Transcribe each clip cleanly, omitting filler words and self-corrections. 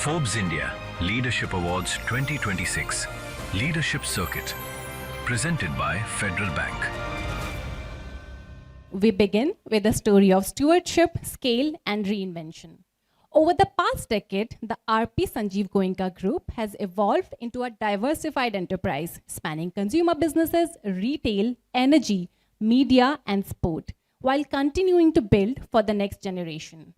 Forbes India Leadership Awards 2026 Leadership Circuit, presented by Federal Bank. We begin with a story of stewardship, scale, and reinvention. Over the past decade, the Shashwat Goenka Group has evolved into a diversified enterprise spanning consumer businesses, retail, energy, media, and sport, while continuing to build for the next generation.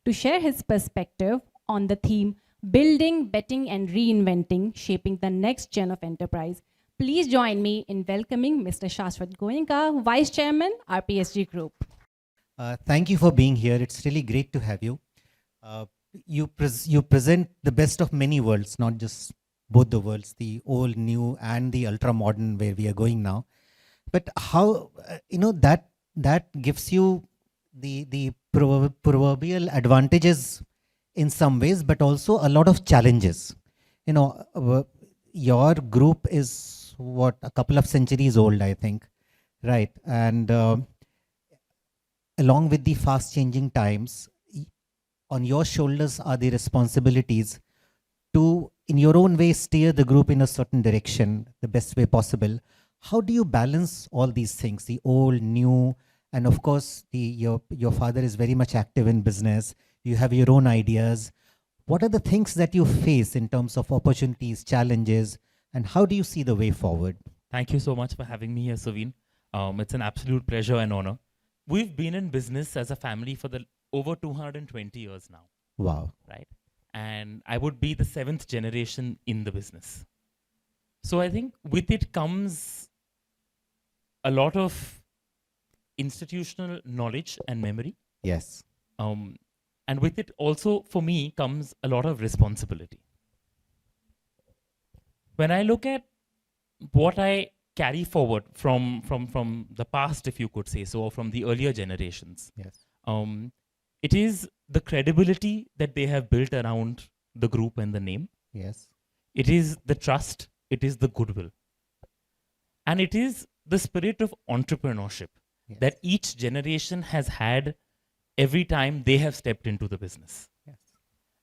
To share his perspective on the theme Building, Betting, and Reinventing, Shaping the Next Gen of Enterprise, please join me in welcoming Mr. Shashwat Goenka, Vice Chairman, RPSG Group. Thank you for being here. It's really great to have you. You present the best of many worlds, not just both the worlds, the old, new, and the ultra modern where we are going now. But how that gives you the proverbial advantages in some ways, but also a lot of challenges. Your group is what, a couple of centuries old, I think, right? And along with the fast changing times, on your shoulders are the responsibilities to, in your own way, steer the group in a certain direction, the best way possible. How do you balance all these things, the old, new, and of course, your father is very much active in business. You have your own ideas. What are the things that you face in terms of opportunities, challenges, and how do you see the way forward? Thank you so much for having me here, Saveen. It's an absolute pleasure and honor. We've been in business as a family for over 220 years now. Wow. Right? And I would be the 7th generation in the business. So I think with it comes a lot of institutional knowledge and memory. Yes. And with it also, for me, comes a lot of responsibility. When I look at what I carry forward from the past, if you could say so, or from the earlier generations, yes, it is the credibility that they have built around the group and the name. Yes. It is the trust. It is the goodwill. And it is the spirit of entrepreneurship yes, that each generation has had every time they have stepped into the business. yes,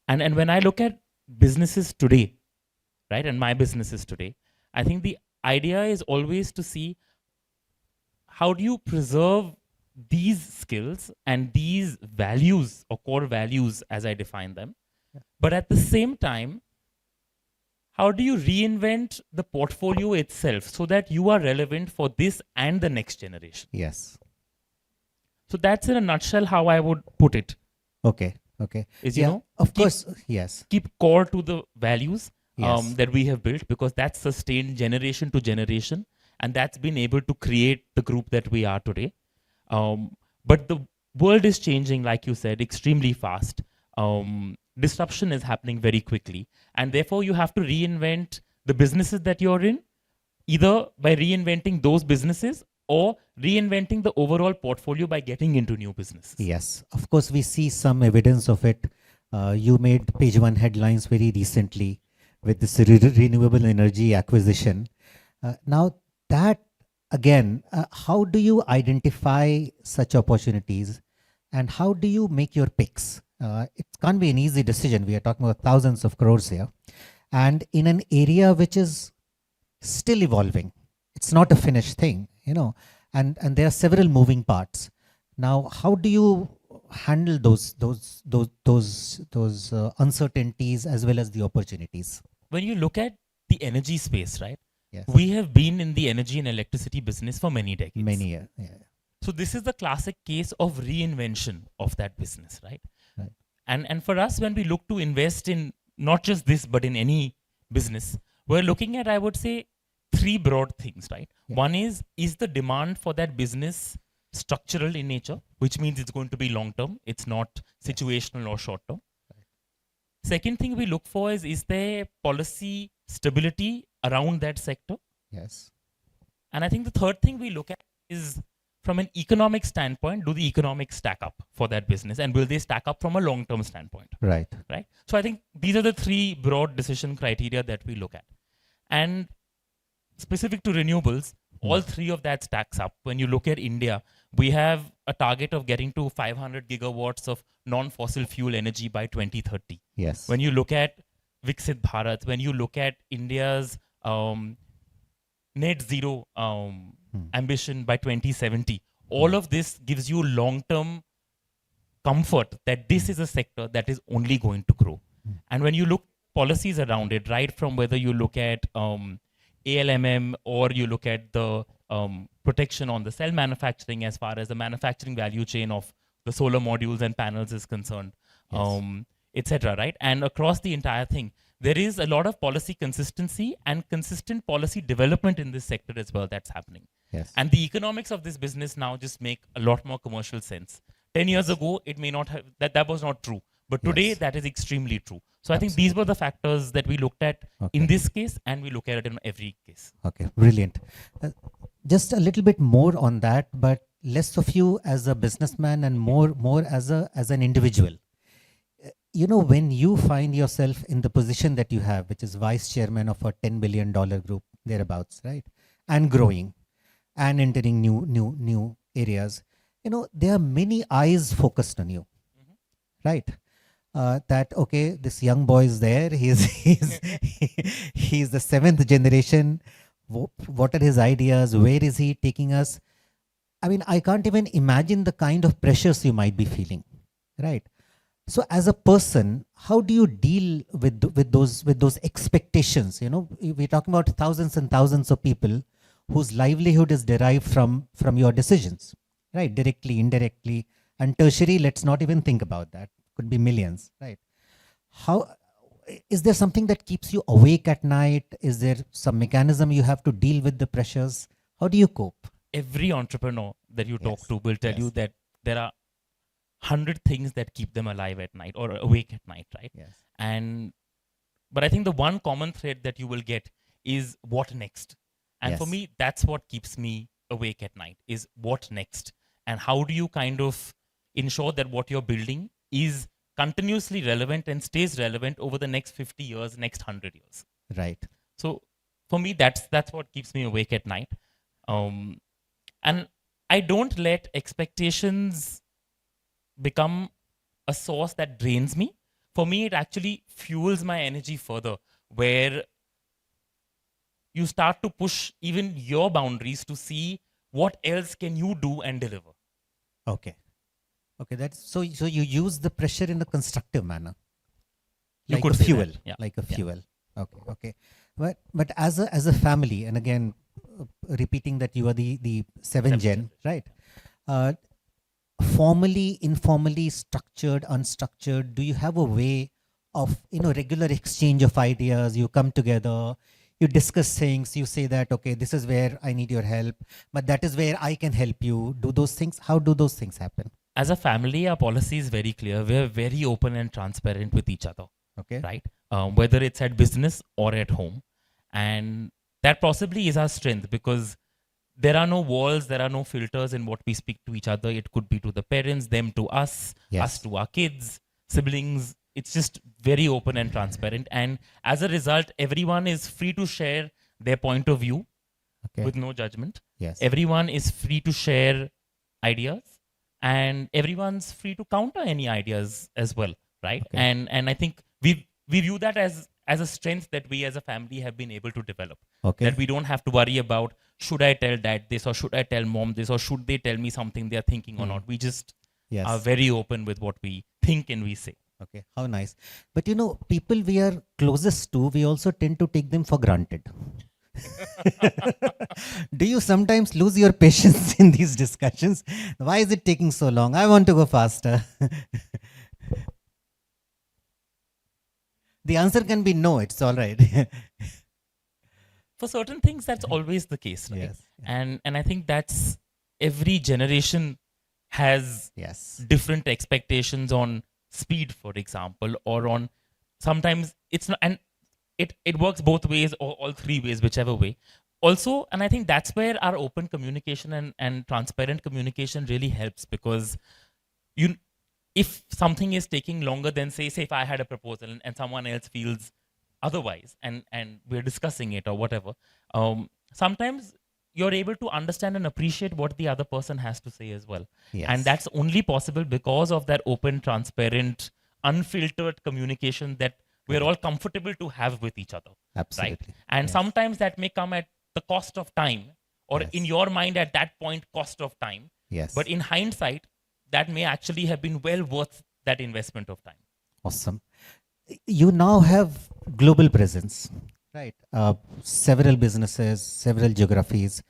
And when I look at businesses today, right, and my businesses today, I think the idea is always to see how do you preserve these skills and these values or core values as I define them. Yeah. But at the same time, how do you reinvent the portfolio itself so that you are relevant for this and the next generation? yes. So that's in a nutshell how I would put it. Okay. Okay. Is, yeah, of keep- course. Yes. Keep core to the values Yes. that we have built, because that's sustained generation to generation, and that's been able to create the group that we are today. But the world is changing, like you said, extremely fast. Disruption is happening very quickly, and therefore you have to reinvent the businesses that you're in, either by reinventing those businesses or reinventing the overall portfolio by getting into new businesses. Yes. Of course, we see some evidence of it. You made page 1 headlines very recently with this renewable energy acquisition. Now that, again, how do you identify such opportunities and how do you make your picks? It can't be an easy decision. We are talking about thousands of crores here. And in an area which is still evolving, it's not a finished thing, and there are several moving parts. Now, how do you handle those uncertainties as well as the opportunities? When you look at the energy space, right? Yes. We have been in the energy and electricity business for many decades. Many years. Yeah. So this is the classic case of reinvention of that business, right? Right. And for us, when we look to invest in not just this, but in any business, we're looking at, I would say, 3 broad things, right? Yeah. One is the demand for that business structural in nature, which means it's going to be long-term. It's not situational or short-term. Right. Second thing we look for is there policy stability around that sector? Yes. And I think the third thing we look at is, from an economic standpoint, do the economics stack up for that business, and will they stack up from a long-term standpoint? Right. Right? So I think these are the 3 broad decision criteria that we look at. And specific to renewables, all 3 of that stacks up. When you look at India, we have a target of getting to 500 gigawatts of non-fossil fuel energy by 2030. Yes. When you look at Viksit Bharat, when you look at India's net zero ambition by 2070, all of this gives you long-term comfort that this is a sector that is only going to grow. And when you look policies around it, right from whether you look at ALMM or you look at the protection on the cell manufacturing as far as the manufacturing value chain of the solar modules and panels is concerned, etc. Right? And across the entire thing, there is a lot of policy consistency and consistent policy development in this sector as well that's happening. Yes. And the economics of this business now just make a lot more commercial sense. 10 years ago, it may not have, that was not true. But today, Yes. that is extremely true. So I think these were the factors that we looked at in this case, and we look at it in every case. Okay, brilliant. Just a little bit more on that, but less of you as a businessman and more as an individual. You know, when you find yourself in the position that you have, which is vice chairman of a $10 billion group, thereabouts, right? And growing and entering new areas, you know, there are many eyes focused on you, right? That, okay, this young boy is there. He's the seventh generation. What are his ideas? Where is he taking us? I mean, I can't even imagine the kind of pressures you might be feeling, right? So as a person, how do you deal with those expectations? You know, we're talking about thousands and thousands of people whose livelihood is derived from your decisions, right? Directly, indirectly, and tertiary. Let's not even think about that. Could be millions, right? How is there something that keeps you awake at night? Is there some mechanism you have to deal with the pressures? How do you cope? Every entrepreneur that you talk to will tell you that there are 100 things that keep them alive at night or awake at night, right? Yes. But I think the one common thread that you will get is what next. And for me, that's what keeps me awake at night, is what next. And how do you kind of ensure that what you're building is continuously relevant and stays relevant over the next 50 years, next 100 years. Right. So for me, that's what keeps me awake at night. And I don't let expectations become a source that drains me. For me, it actually fuels my energy further, where you start to push even your boundaries to see what else can you do and deliver. Okay. Okay, that's so you use the pressure in a constructive manner. You Like could a say fuel. that, yeah. Like a fuel. Okay, okay. But as a family, and again repeating that you are the seventh gen, right? Formally, informally, structured, unstructured, do you have a way of, you know, regular exchange of ideas? You come together, you discuss things, you say that, okay, this is where I need your help, but that is where I can help you. Do those things, how do those things happen? As a family, our policy is very clear. We're very open and transparent with each other. Okay. Right? Whether it's at business or at home. And that possibly is our strength, because there are no walls, there are no filters in what we speak to each other. It could be to the parents, them to us, us to our kids, siblings. It's just very open and transparent. And as a result, everyone is free to share their point of view with no judgment. Yes. Everyone is free to share ideas, and everyone's free to counter any ideas as well, right? Okay. And I think we view that as a strength that we as a family have been able to develop. Okay. That we don't have to worry about, should I tell dad this, or should I tell mom this, or should they tell me something they're thinking or not. We just are very open with what we think and we say. Okay, how nice. But you know, people we are closest to, we also tend to take them for granted. Do you sometimes lose your patience in these discussions? Why is it taking so long? I want to go faster. The answer can be no, it's all right. For certain things, that's always the case, right? Yes. And I think that's, every generation has different expectations on speed, for example, or on, sometimes it's not, and it works both ways, or all three ways, whichever way. Also, and I think that's where our open communication and transparent communication really helps, because if something is taking longer than, say if I had a proposal and someone else feels otherwise, and we're discussing it or whatever, sometimes you're able to understand and appreciate what the other person has to say as well. Yes. And that's only possible because of that open, transparent, unfiltered communication that we're Correct. all comfortable to have with each other. Absolutely. Right? And Yes. sometimes that may come at the cost of time, or Yes. in your mind at that point, cost of time. Yes. But in hindsight, that may actually have been well worth that investment of time. Awesome. You now have global presence, right? Several businesses, several geographies,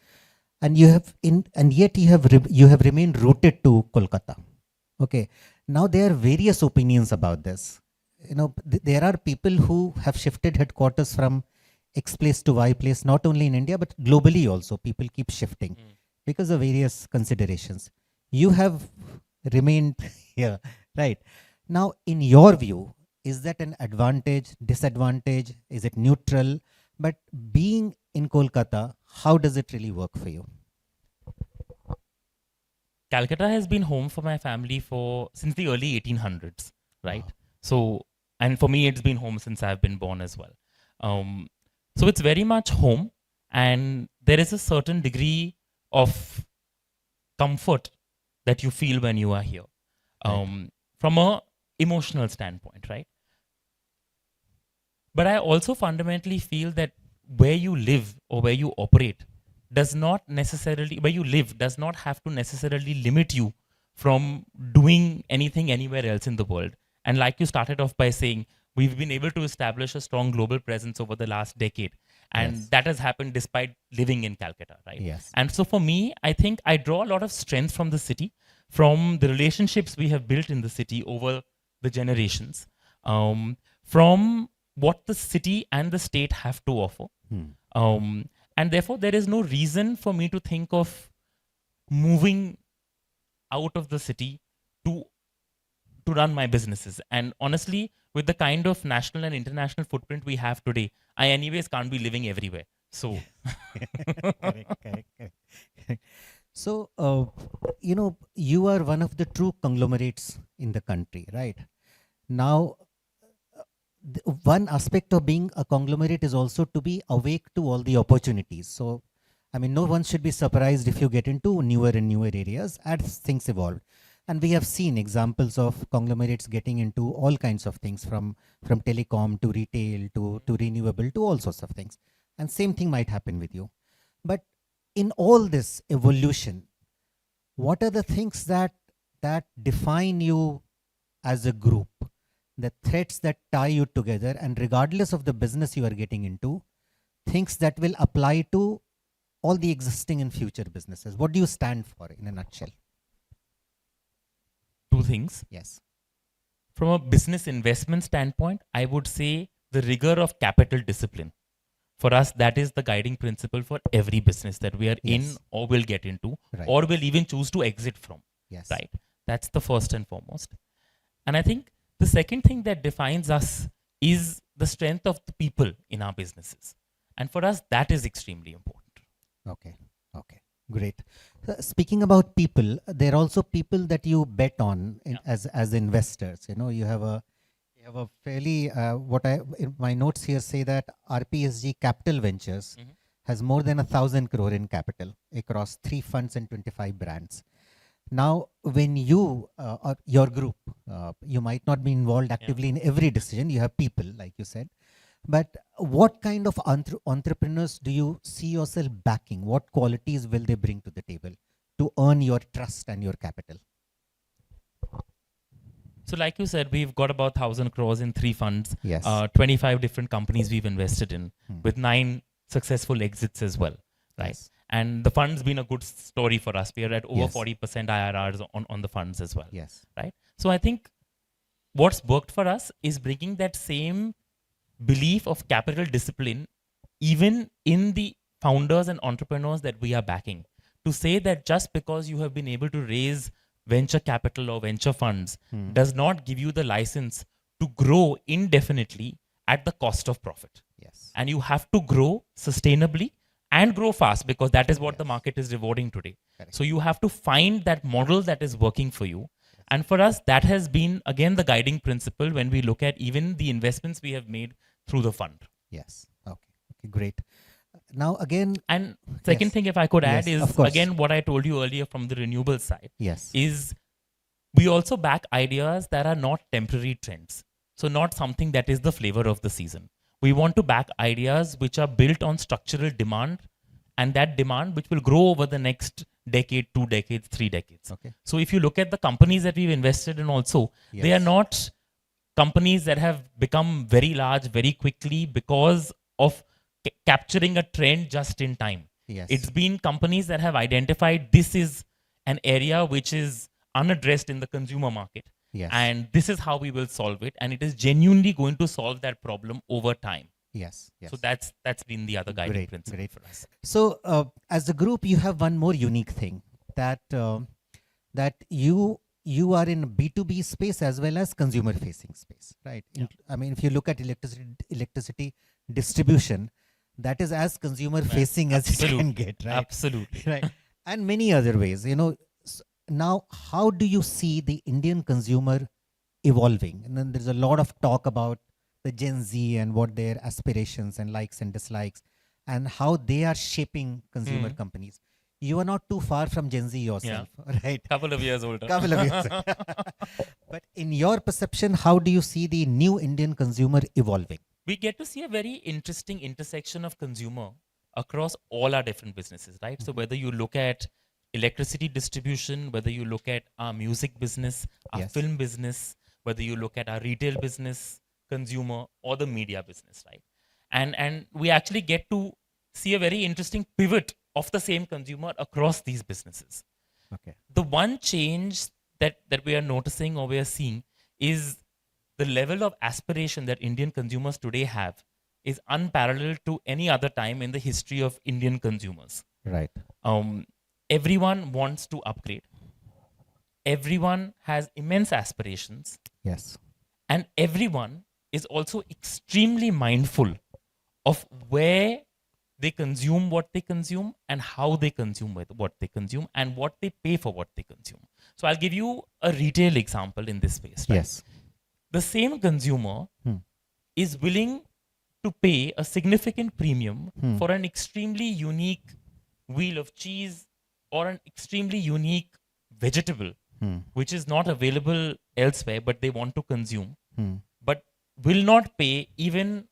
and yet you have remained rooted to Kolkata. Okay. Now there are various opinions about this. There are people who have shifted headquarters from X place to Y place, not only in India but globally also. People keep shifting because of various considerations. You have remained here, right? Now, in your view, is that an advantage, disadvantage? Is it neutral? But being in Kolkata, how does it really work for you? Calcutta has been home for my family since the early 1800s, right? So, and for me, it's been home since I've been born as well. So it's very much home, and there is a certain degree of comfort that you feel when you are here, from a emotional standpoint, right? But I also fundamentally feel that where you live or where you operate does not have to necessarily limit you from doing anything anywhere else in the world. And like you started off by saying, we've been able to establish a strong global presence over the last decade. And Yes. that has happened despite living in Calcutta, right? Yes. And so for me, I think I draw a lot of strength from the city, from the relationships we have built in the city over the generations, from what the city and the state have to offer. And therefore, there is no reason for me to think of moving out of the city to run my businesses. And honestly, with the kind of national and international footprint we have today, I anyways can't be living everywhere. So, Correct. So, you are one of the true conglomerates in the country, right? Now, one aspect of being a conglomerate is also to be awake to all the opportunities. So, I mean, no one should be surprised if you get into newer and newer areas as things evolve. And we have seen examples of conglomerates getting into all kinds of things, from telecom to retail to renewable to all sorts of things. And same thing might happen with you. But in all this evolution, what are the things that define you as a group? The threads that tie you together, and regardless of the business you are getting into, things that will apply to all the existing and future businesses. What do you stand for in a nutshell? two things. Yes. From a business investment standpoint, I would say the rigor of capital discipline. For us, that is the guiding principle for every business that we are in Yes. or will get into, Right. or will even choose to exit from. Yes. Right? That's the first and foremost. And I think the second thing that defines us is the strength of the people in our businesses. And for us, that is extremely important. Okay. Great. Speaking about people, there are also people that you bet on as investors. You have a fairly in my notes here say that RPSG Capital Ventures has more than 1,000 crore in capital across 3 funds and 25 brands. Now, when you or your group, you might not be involved actively in every decision. You have people, like you said. But what kind of entrepreneurs do you see yourself backing? What qualities will they bring to the table to earn your trust and your capital? So like you said, we've got about 1,000 crores in 3 funds, Yes. 25 different companies we've invested in, with 9 successful exits as well. Right? Yes. And the fund's been a good story for us. We are at over Yes. 40% IRRs on the funds as well. Yes. Right? So I think what's worked for us is bringing that same belief of capital discipline even in the founders and entrepreneurs that we are backing, to say that just because you have been able to raise venture capital or venture funds does not give you the license to grow indefinitely at the cost of profit. Yes. And you have to grow sustainably and grow fast, because that is what the market is rewarding today. Correct. So you have to find that model that is working for you. And for us, that has been, again, the guiding principle when we look at even the investments we have made through the fund. Yes. Okay, great. Now, again, And second Yes. thing, if I could add, Yes, of is course. again what I told you earlier from the renewable side, yes. is we also back ideas that are not temporary trends. So not something that is the flavor of the season. We want to back ideas which are built on structural demand, and that demand which will grow over the next decade, 2 decades, 3 decades. Okay. So if you look at the companies that we've invested in also, they are Yes. not companies that have become very large very quickly because of capturing a trend just in time. Yes. It's been companies that have identified this is an area which is unaddressed in the consumer market. Yes. And this is how we will solve it. And it is genuinely going to solve that problem over time. Yes. Yes. So that's been the other guiding Great, principle great. for us. So, as a group, you have one more unique thing that that you are in B2B space as well as consumer-facing space, right? Yeah. I mean, if you look at electricity distribution, that is as consumer-facing as it can Absolutely. get, right? Absolutely. Right. And many other ways, now, how do you see the Indian consumer evolving? And then there's a lot of talk about the Gen Z and what their aspirations and likes and dislikes and how they are shaping consumer companies. You are not too far from Gen Z yourself, right? Couple of years older. Couple of years. But in your perception, how do you see the new Indian consumer evolving? We get to see a very interesting intersection of consumer across all our different businesses, right? So whether you look at electricity distribution, whether you look at our music business, our Yes. film business, whether you look at our retail business, consumer, or the media business, right? And we actually get to see a very interesting pivot of the same consumer across these businesses. Okay. The one change that we are noticing or we are seeing is the level of aspiration that Indian consumers today have is unparalleled to any other time in the history of Indian consumers. Right. Everyone wants to upgrade. Everyone has immense aspirations, Yes. and everyone is also extremely mindful of where they consume what they consume and how they consume what they consume and what they pay for what they consume. So I'll give you a retail example in this space. Right? Yes. The same consumer is willing to pay a significant premium for an extremely unique wheel of cheese or an extremely unique vegetable, which is not available elsewhere, but they want to consume, but will not pay even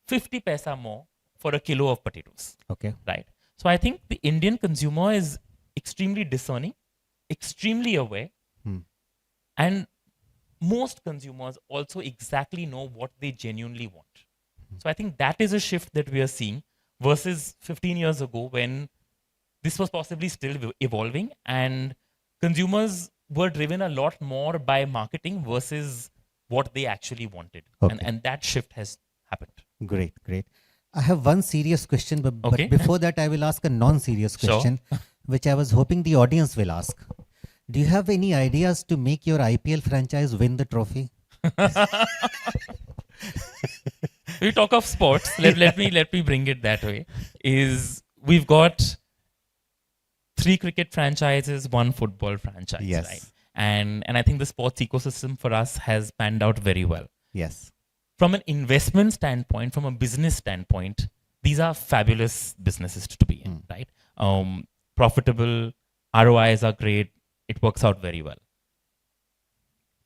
50 paisa more for a kilo of potatoes. Okay. Right. So I think the Indian consumer is extremely discerning, extremely aware, and most consumers also exactly know what they genuinely want. So I think that is a shift that we are seeing versus 15 years ago when this was possibly still evolving and consumers were driven a lot more by marketing versus what they actually wanted. Okay. And that shift has happened. Great, great. I have one serious question, but Okay. before that, I will ask a non-serious Sure. question, which I was hoping the audience will ask. Do you have any ideas to make your IPL franchise win the trophy? We talk of sports. Let me bring it that way. Is we've got 3 cricket franchises, 1 football franchise, Yes. right? And I think the sports ecosystem for us has panned out very well. Yes. From an investment standpoint, from a business standpoint, these are fabulous businesses to be in, right? Profitable, ROIs are great. It works out very well.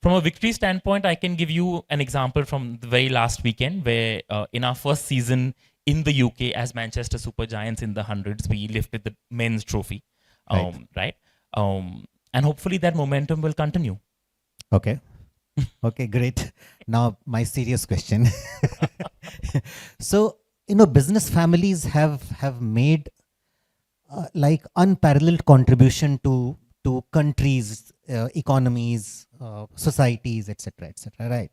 From a victory standpoint, I can give you an example from the very last weekend where in our first season in the UK as Manchester Super Giants in the hundreds, we lifted the men's trophy, right? And hopefully that momentum will continue. Okay. Okay, great. Now, my serious question. So, business families have made like unparalleled contribution to countries, economies, societies, etc., right?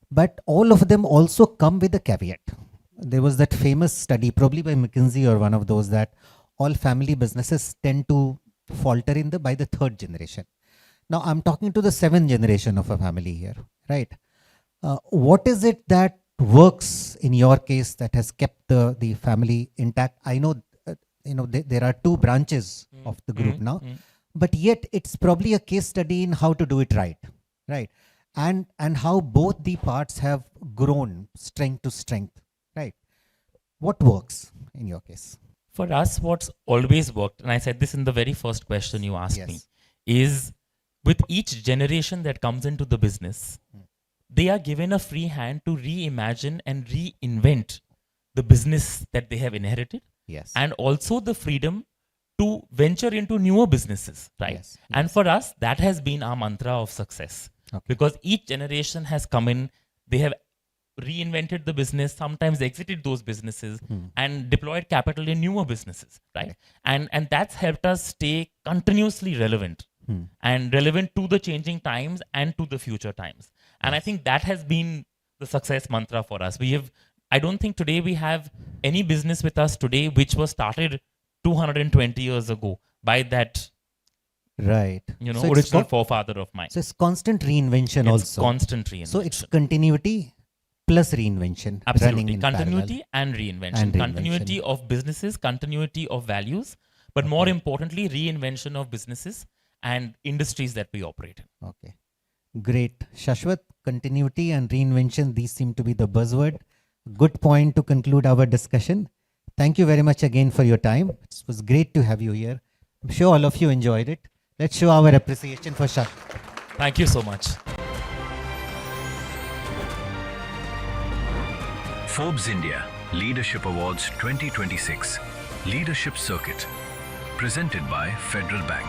But all of them also come with a caveat. There was that famous study, probably by McKinsey or one of those, that all family businesses tend to falter by the 3rd generation. Now, I'm talking to the 7th generation of a family here, right? What is it that works in your case that has kept the family intact? I know, there are 2 branches of the group now, but yet it's probably a case study in how to do it right? And how both the parts have grown strength to strength, right? What works in your case? For us, what's always worked, and I said this in the very first question you asked Yes. me, is with each generation that comes into the business, they are given a free hand to reimagine and reinvent the business that they have inherited, Yes. and also the freedom to venture into newer businesses, right? Yes, And yes. for us, that has been our mantra of success. Okay. Because each generation has come in, they have reinvented the business, sometimes exited those businesses and deployed capital in newer businesses, right? And that's helped us stay continuously relevant and relevant to the changing times and to the future times. And I think that has been the success mantra for us. I don't think today we have any business with us today which was started 220 years ago by that, Right. you know, So it's original co- forefather of mine. So it's constant reinvention It's also. constant reinvention. So it's continuity plus reinvention. Running Absolutely. in Continuity parallel. and reinvention. And reinvention. Continuity of businesses, continuity of values, but more importantly, reinvention of businesses and industries that we operate in. Okay. Great. Shashwat, continuity and reinvention, these seem to be the buzzword. Good point to conclude our discussion. Thank you very much again for your time. It was great to have you here. I'm sure all of you enjoyed it. Let's show our appreciation for Shashwat. Thank you so much. Forbes India Leadership Awards 2026 Leadership Circuit, presented by Federal Bank.